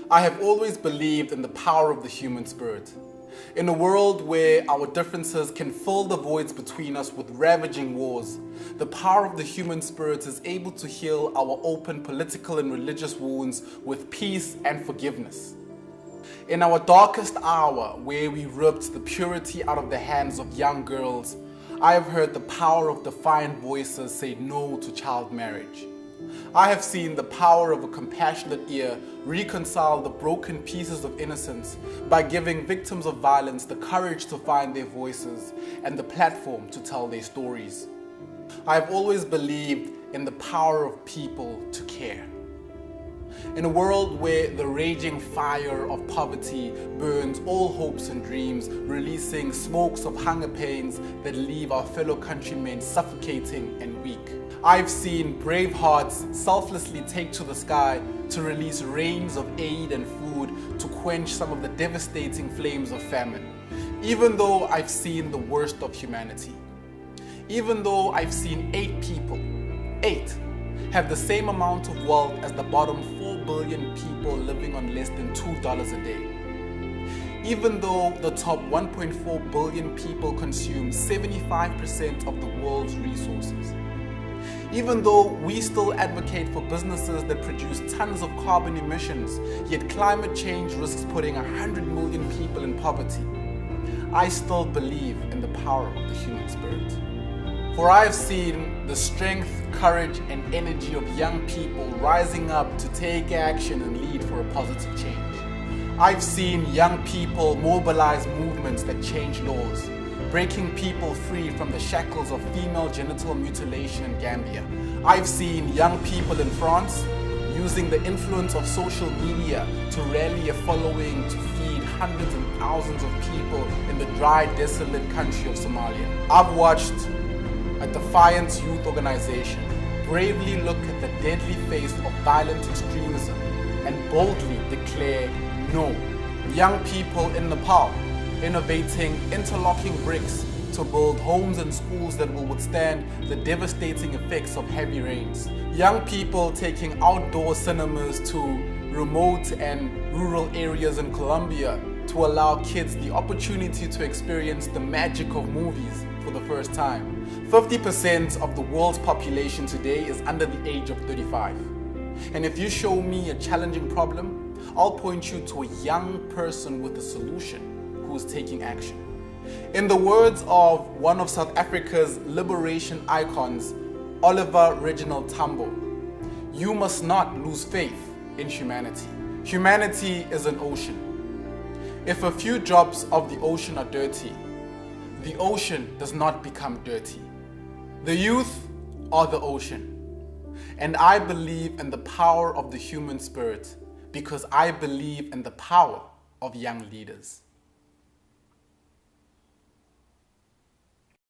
I have always believed in the power of the human spirit. In a world where our differences can fill the voids between us with ravaging wars, the power of the human spirit is able to heal our open political and religious wounds with peace and forgiveness. In our darkest hour, where we ripped the purity out of the hands of young girls, I have heard the power of defiant voices say no to child marriage. I have seen the power of a compassionate ear reconcile the broken pieces of innocence by giving victims of violence the courage to find their voices and the platform to tell their stories. I have always believed in the power of people to care. In a world where the raging fire of poverty burns all hopes and dreams, releasing smokes of hunger pains that leave our fellow countrymen suffocating and weak, I've seen brave hearts selflessly take to the sky to release rains of aid and food to quench some of the devastating flames of famine. Even though I've seen the worst of humanity. Even though I've seen 8 people, 8, have the same amount of wealth as the bottom 4 billion people living on less than $2 a day. Even though the top 1.4 billion people consume 75% of the world's resources. Even though we still advocate for businesses that produce tons of carbon emissions, yet climate change risks putting 100 million people in poverty, I still believe in the power of the human spirit. For I have seen the strength, courage, and energy of young people rising up to take action and lead for a positive change. I've seen young people mobilize movements that change laws, breaking people free from the shackles of female genital mutilation in Gambia. I've seen young people in France using the influence of social media to rally a following to feed hundreds and thousands of people in the dry, desolate country of Somalia. I've watched a defiant youth organization bravely look at the deadly face of violent extremism and boldly declare no. Young people in Nepal innovating interlocking bricks to build homes and schools that will withstand the devastating effects of heavy rains. Young people taking outdoor cinemas to remote and rural areas in Colombia to allow kids the opportunity to experience the magic of movies for the first time. 50% of the world's population today is under the age of 35. And if you show me a challenging problem, I'll point you to a young person with a solution who is taking action. In the words of one of South Africa's liberation icons, Oliver Reginald Tambo, you must not lose faith in humanity. Humanity is an ocean. If a few drops of the ocean are dirty, the ocean does not become dirty. The youth are the ocean. And I believe in the power of the human spirit because I believe in the power of young leaders.